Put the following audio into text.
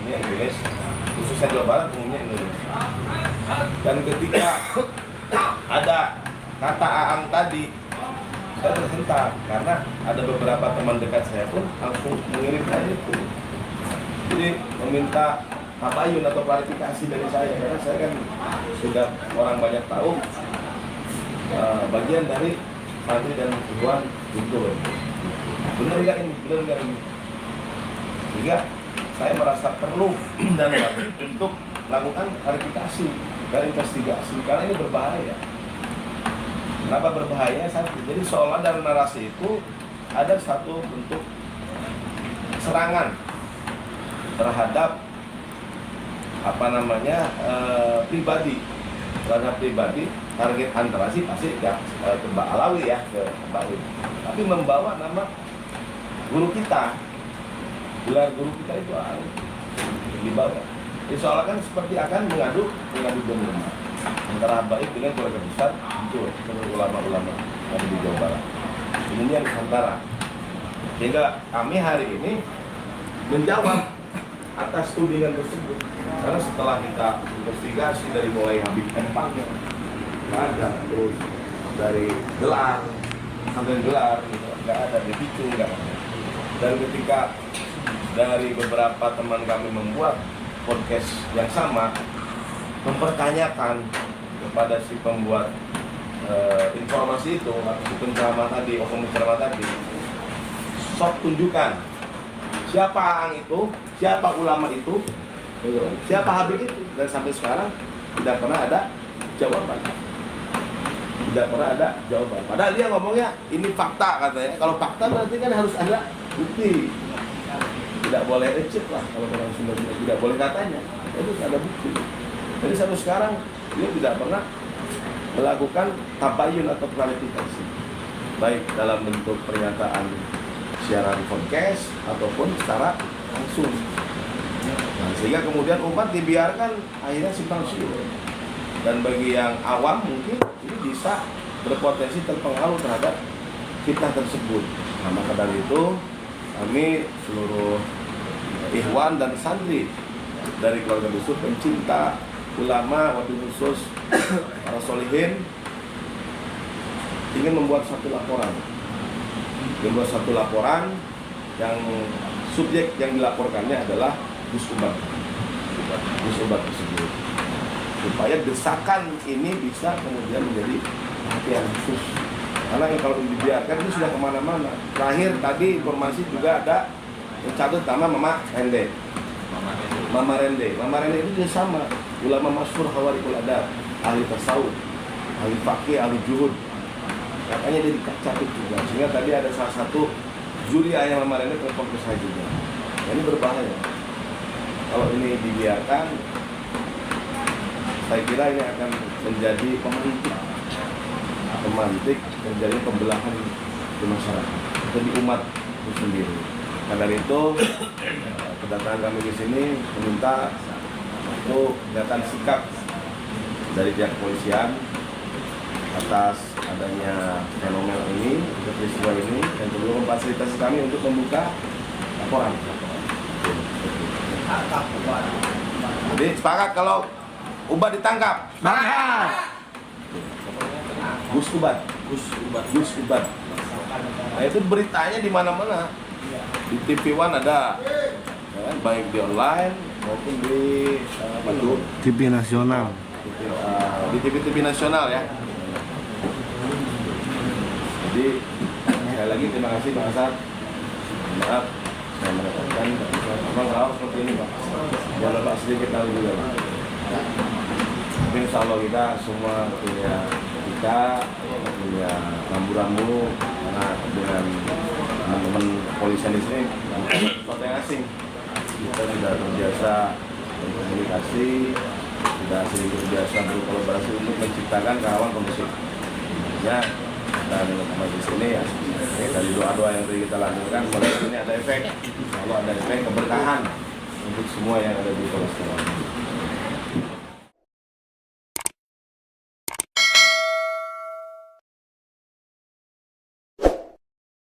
ini Indonesia, khususnya Jawa Barat, umumnya Indonesia. Dan ketika ada kata Aang tadi, saya tersentak karena ada beberapa teman dekat saya pun langsung mengirimkan itu. Jadi meminta tabayun atau klarifikasi dari saya, karena saya kan sudah orang banyak tahu bagian dari santri dan Ikhwan Guntur. Benar nggak ini? Benar nggak ini? Sehingga saya merasa perlu dan wajib untuk melakukan klarifikasi dan investigasi karena ini berbahaya. Kenapa berbahaya? Jadi seolah dalam narasi itu ada satu bentuk serangan terhadap pribadi, terhadap pribadi. Target antara sih pasti ke Mbak Alawi ya, ke Mbak Alawi. Tapi membawa nama guru kita, gelar guru kita itu dibawa. Jadi seolah kan seperti akan mengadu domba antara baik dengan keluarga besar itu ulama-ulama yang ada di Jawa Barat. Ini Nusantara. Sehingga kami hari ini menjawab atas tudingan tersebut. Karena setelah kita investigasi dari mulai Habib Empangnya, ada terus dari gelar sampai gelar gitu, nggak ada di picu, nggak ada. Dan ketika dari beberapa teman kami membuat podcast yang sama, mempertanyakan kepada si pembuat informasi itu, si penceramah tadi, penceramah tadi, sok tunjukkan siapa Aang itu, siapa ulama itu, siapa Habib itu, dan sampai sekarang tidak pernah ada jawaban. Tidak pernah ada jawaban. Padahal dia ngomongnya ini fakta katanya. Kalau fakta berarti kan harus ada bukti. Tidak boleh receh lah kalau orang Sunda tidak boleh katanya. Itu ada bukti. Jadi sampai sekarang dia tidak pernah melakukan tabayun atau klarifikasi, baik dalam bentuk pernyataan siaran podcast ataupun secara langsung. Nah, sehingga kemudian umat dibiarkan akhirnya simpang siur. Dan bagi yang awam mungkin ini bisa berpotensi terpengaruh terhadap fitnah tersebut. Nah, maka dari itu kami seluruh ikhwan dan santri dari keluarga besar pencinta ulama, wabil khusus para solihin ingin membuat satu laporan. Membuat satu laporan yang subjek yang dilaporkannya adalah Gus Ubat tersebut, supaya desakan ini bisa kemudian menjadi perhatian khusus. Karena kalau dibiarkan itu sudah kemana-mana. Terakhir tadi informasi juga ada mencatut nama Mama Rende. Mama Rende itu juga sama, ulama masyhur Khawarikul Adab, ahli tasawuf, ahli fakih, ahli juhud. Katanya dia dicatut juga. Sehingga tadi ada salah satu juri ayah Mama Rende telepon ke saya juga. Ini berbahaya. Kalau ini dibiarkan, saya kira ini akan menjadi pemantik terjadi pembelahan di masyarakat, atau di umat itu sendiri. Karena dari itu kedatangan kami di sini meminta untuk kelihatan sikap dari pihak kepolisian atas adanya fenomena ini, peristiwa ini, dan juga memfasilitasi kami untuk membuka laporan. Jadi sepakat kalau Ubat ditangkap. Sepakat. Gus Ubat. Nah itu beritanya di mana-mana. Di TV One ada, ya, baik di online maupun di TV nasional. Di TV nasional ya. Jadi sekali lagi terima kasih Pak Asad. Maaf saya mendapatkan memang hal seperti ini Pak. Jangan Pak sedikit tahu juga Pak. Tapi insya Allah kita semua punya rambu-rambu, karena dengan teman-teman kepolisian di sini sesuatu yang asing. Kita sudah terbiasa berkomunikasi, sudah sering terbiasa berkolaborasi untuk menciptakan kawan kondusif. Ya, dan majlis ini ya dari doa-doa yang tadi kita lakukan, mulai ini ada efek, insya Allah ada efek keberkahan untuk semua yang ada di Polres Karawang.